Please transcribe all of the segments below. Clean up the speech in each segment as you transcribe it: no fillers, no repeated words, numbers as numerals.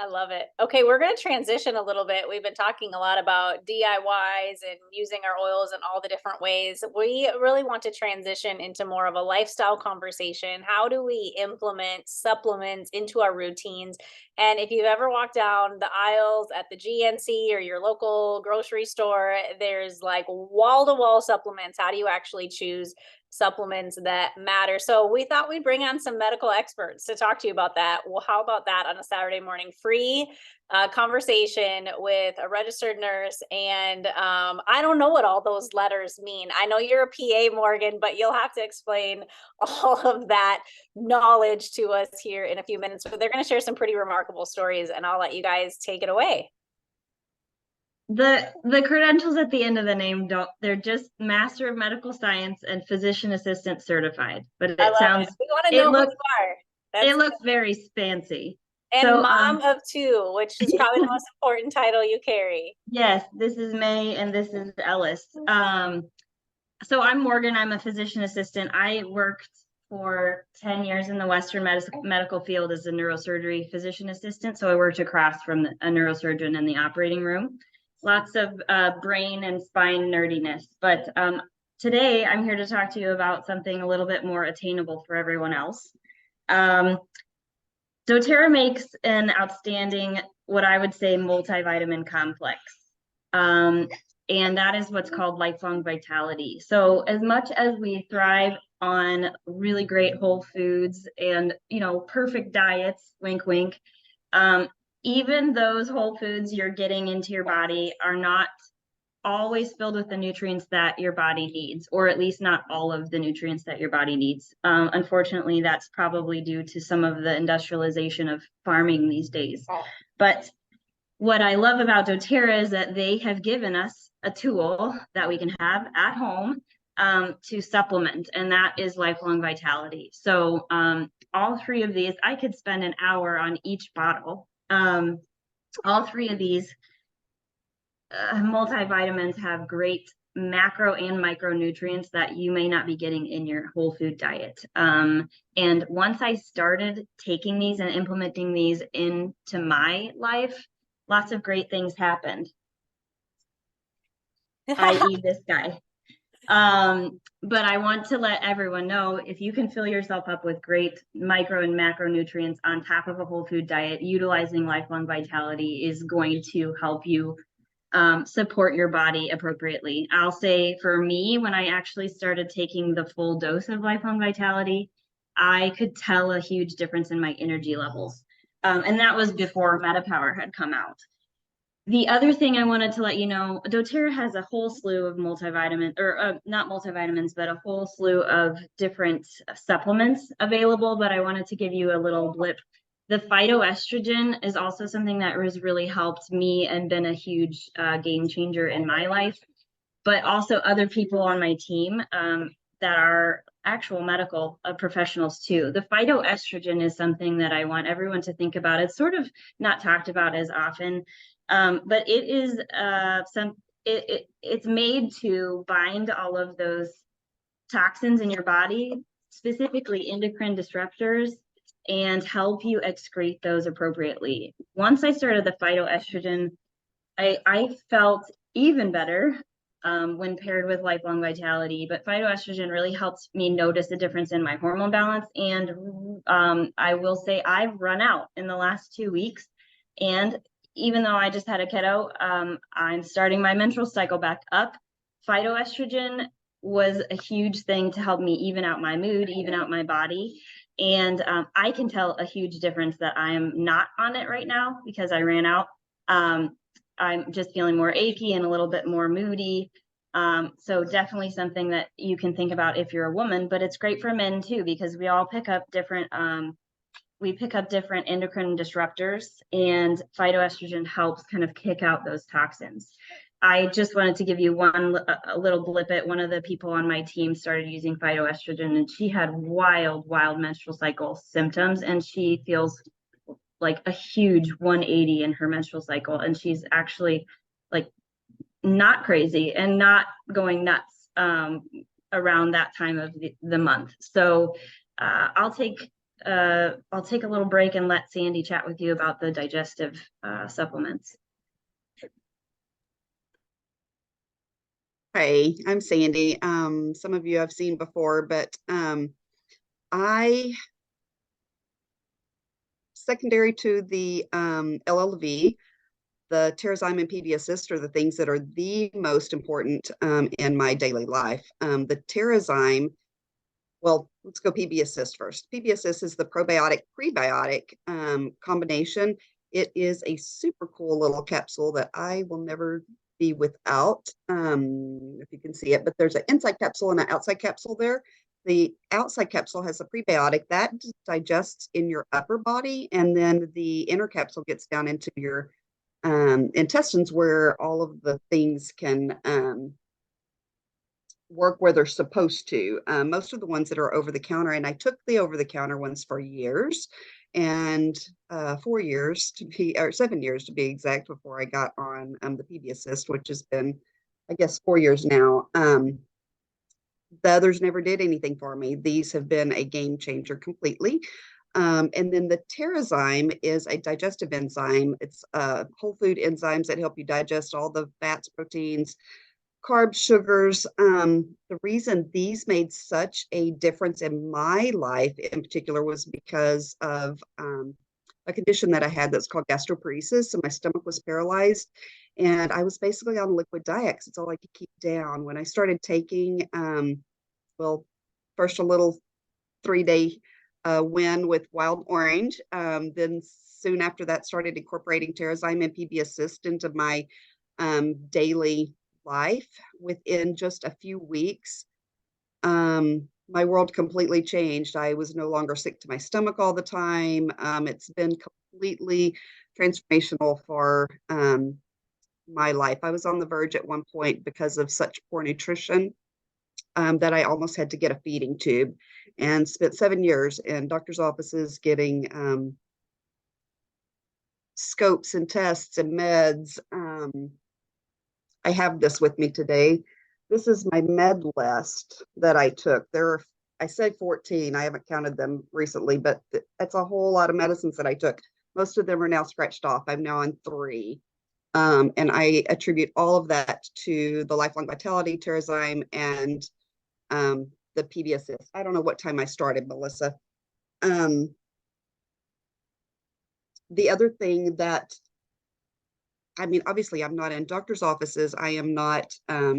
love it. Okay, we're going to transition a little bit. We've been talking a lot about DIYs and using our oils in all the different ways. We really want to transition into more of a lifestyle conversation. How do we implement supplements into our routines? And if you've ever walked down the aisles at the GNC or your local grocery store, there's like wall to wall supplements. How do you actually choose supplements that matter? So we thought we'd bring on some medical experts to talk to you about that. Well, how about that on a Saturday morning? Free conversation with a registered nurse. And I don't know what all those letters mean. I know you're a PA, Morgan, but you'll have to explain all of that knowledge to us here in a few minutes. But they're going to share some pretty remarkable stories, and I'll let you guys take it away. The credentials at the end of the name they're just Master of Medical Science and Physician Assistant certified, but it sounds We want to know who you are. It looks very fancy. And so mom of two, which is probably the most important title you carry. Yes, this is May and this is Ellis. So I'm Morgan. I'm a physician assistant. I worked for 10 years in the Western medical field as a neurosurgery physician assistant. So I worked across from a neurosurgeon in the operating room. Lots of brain and spine nerdiness. But today I'm here to talk to you about something a little bit more attainable for everyone else. doTERRA makes an outstanding, what I would say, multivitamin complex. And that is what's called lifelong vitality. So as much as we thrive on really great whole foods and, perfect diets, wink, wink, even those whole foods you're getting into your body are not always filled with the nutrients that your body needs, or at least not all of the nutrients that your body needs. Unfortunately, that's probably due to some of the industrialization of farming these days. But what I love about doTERRA is that they have given us a tool that we can have at home to supplement, and that is lifelong vitality. So all three of these, I could spend an hour on each bottle. All three of these multivitamins have great macro and micronutrients that you may not be getting in your whole food diet. And once I started taking these and implementing these into my life, lots of great things happened. I.e. this guy. But I want to let everyone know, if you can fill yourself up with great micro and macronutrients on top of a whole food diet, utilizing lifelong vitality is going to help you support your body appropriately. I'll say for me, when I actually started taking the full dose of lifelong vitality, I could tell a huge difference in my energy levels. And that was before MetaPower had come out. The other thing I wanted to let you know, doTERRA has a whole slew of multivitamins, or not multivitamins, but a whole slew of different supplements available, but I wanted to give you a little blip. The phytoestrogen is also something that has really helped me and been a huge game changer in my life, but also other people on my team that are actual medical professionals too. The phytoestrogen is something that I want everyone to think about. It's sort of not talked about as often. But it is it's made to bind all of those toxins in your body, specifically endocrine disruptors, and help you excrete those appropriately. Once I started the phytoestrogen, I felt even better when paired with lifelong vitality. But phytoestrogen really helps me notice a difference in my hormone balance. And I will say I've run out in the last 2 weeks. And even though I just had a kiddo, I'm starting my menstrual cycle back up. Phytoestrogen was a huge thing to help me even out my mood, even out my body. And I can tell a huge difference that I am not on it right now because I ran out. I'm just feeling more achy and a little bit more moody. So definitely something that you can think about if you're a woman, but it's great for men too, because we all pick up different endocrine disruptors, and phytoestrogen helps kind of kick out those toxins. I just wanted to give you a little blip at one of the people on my team started using phytoestrogen, and she had wild menstrual cycle symptoms, and she feels like a huge 180 in her menstrual cycle, and she's actually like not crazy and not going nuts around that time of the month. So I'll take I'll take a little break and let Sandy chat with you about the digestive supplements. Hey, I'm Sandy. Some of you I've seen before, but I, secondary to the LLV, the Terrazyme and PB Assist are the things that are the most important in my daily life. The Terrazyme, well, let's go PB Assist first. PB Assist is the probiotic prebiotic combination. It is a super cool little capsule that I will never be without, if you can see it, but there's an inside capsule and an outside capsule there. The outside capsule has a prebiotic that digests in your upper body, and then the inner capsule gets down into your intestines where all of the things can work where they're supposed to. Most of the ones that are over the counter, and I took the over the counter ones for years, and 4 years to be, or 7 years to be exact, before I got on the PB Assist, which has been, I guess, 4 years now. The others never did anything for me. These have been a game changer completely. And then the Terrazyme is a digestive enzyme. It's whole food enzymes that help you digest all the fats, proteins, carbs, sugars. The reason these made such a difference in my life in particular was because of a condition that I had that's called gastroparesis. So my stomach was paralyzed, and I was basically on liquid diet because it's all I could keep down. When I started taking, well, first a little 3-day win with wild orange, then soon after that started incorporating Terrazyme and PB Assist into my daily life. Within just a few weeks, my world completely changed. I was no longer sick to my stomach all the time. It's been completely transformational for my life. I was on the verge at one point because of such poor nutrition that I almost had to get a feeding tube, and spent 7 years in doctor's offices getting scopes and tests and meds. I have this with me today. This is my med list that I took. I said 14. I haven't counted them recently, but that's a whole lot of medicines that I took. Most of them are now scratched off. I'm now on 3. And I attribute all of that to the Lifelong Vitality, Terrazyme, and the PB Assist. I don't know what time I started, Melissa. The other thing that, I mean, obviously, I'm not in doctor's offices. I am not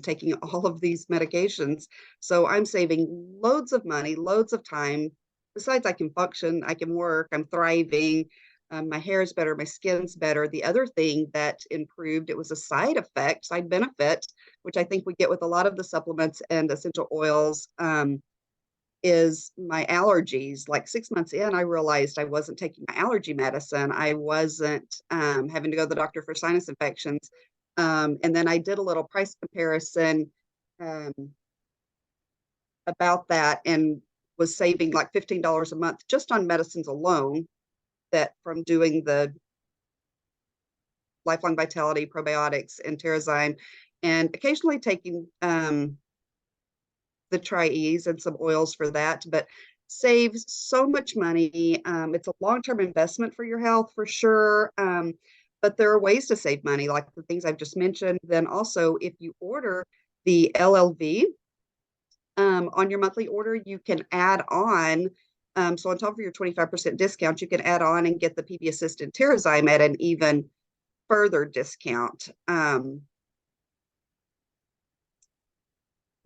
taking all of these medications. So I'm saving loads of money, loads of time. Besides, I can function, I can work, I'm thriving. My hair is better, my skin's better. The other thing that improved, it was a side effect, side benefit, which I think we get with a lot of the supplements and essential oils, is my allergies. Like 6 months in, I realized I wasn't taking my allergy medicine. I wasn't having to go to the doctor for sinus infections. And then I did a little price comparison about that, and was saving like $15 a month just on medicines alone, that from doing the Lifelong Vitality, probiotics, and Terrazyme, and occasionally taking the Tri-Ease and some oils for that, but saves so much money. It's a long-term investment for your health for sure. But there are ways to save money, like the things I've just mentioned. Then also, if you order the LLV on your monthly order, you can add on. So on top of your 25% discount, you can add on and get the PB Assist and Terrazyme at an even further discount. I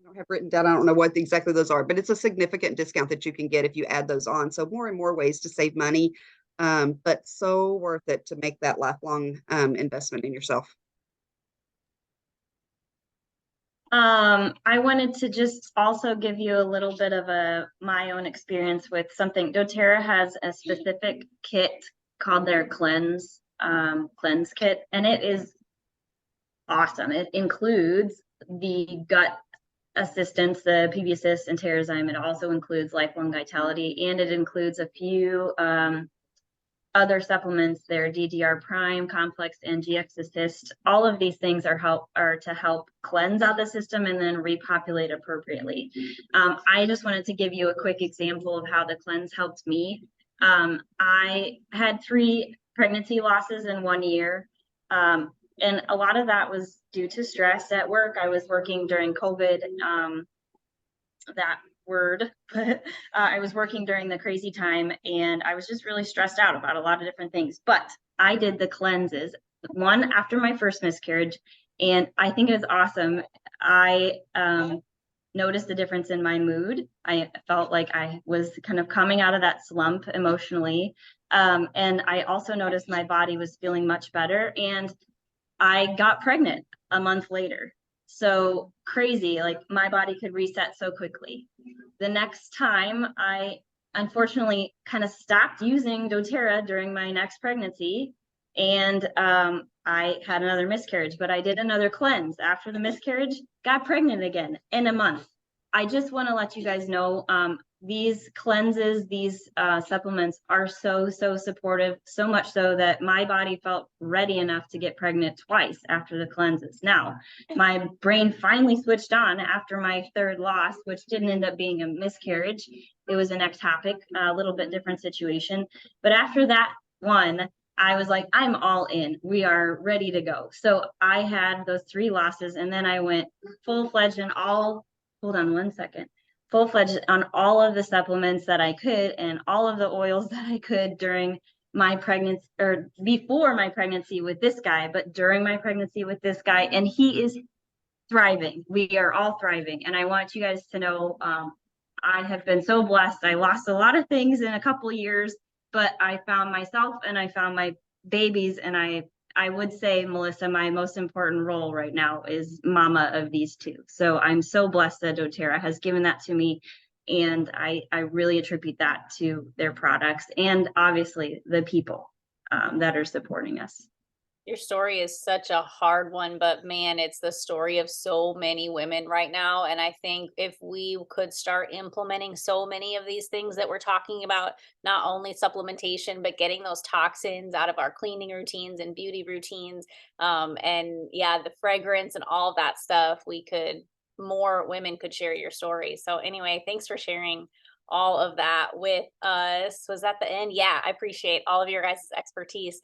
don't have written down, I don't know what exactly those are, but it's a significant discount that you can get if you add those on. So more and more ways to save money, but so worth it to make that lifelong investment in yourself. I wanted to just also give you a little bit of my own experience with something. doTERRA has a specific kit called their cleanse kit, and it is awesome. It includes the gut assistance, the PB Assist and Terrazyme. It also includes Lifelong Vitality, and it includes a few other supplements. Their DDR Prime Complex and GX Assist. All of these things are to help cleanse out the system and then repopulate appropriately. I just wanted to give you a quick example of how the cleanse helped me. I had 3 pregnancy losses in 1 year. And a lot of that was due to stress at work. I was working during COVID, that word, but I was working during the crazy time and I was just really stressed out about a lot of different things. But I did the cleanses, one after my first miscarriage, and I think it was awesome. I noticed the difference in my mood. I felt like I was kind of coming out of that slump emotionally. And I also noticed my body was feeling much better. And I got pregnant a month later. So crazy, like my body could reset so quickly. The next time I unfortunately kind of stopped using doTERRA during my next pregnancy, and I had another miscarriage, but I did another cleanse after the miscarriage, got pregnant again in a month. I just want to let you guys know, these cleanses, these supplements are so supportive, so much so that my body felt ready enough to get pregnant twice after the cleanses. Now, my brain finally switched on after my 3rd loss, which didn't end up being a miscarriage. It was an ectopic, a little bit different situation. But after that one, I was like, I'm all in. We are ready to go. So I had those 3 losses, and then I went full-fledged and all, hold on one second, full-fledged on all of the supplements that I could and all of the oils that I could during my pregnancy, or before my pregnancy with this guy, but during my pregnancy with this guy, and he is thriving. We are all thriving. And I want you guys to know, I have been so blessed. I lost a lot of things in a couple of years, but I found myself and I found my babies. And I would say, Melissa, my most important role right now is mama of these 2. So I'm so blessed that doTERRA has given that to me. And I really attribute that to their products and obviously the people that are supporting us. Your story is such a hard one, but man, it's the story of so many women right now. And I think if we could start implementing so many of these things that we're talking about, not only supplementation, but getting those toxins out of our cleaning routines and beauty routines, and yeah, the fragrance and all of that stuff, more women could share your story. So anyway, thanks for sharing all of that with us. Was that the end? Yeah, I appreciate all of your guys' expertise.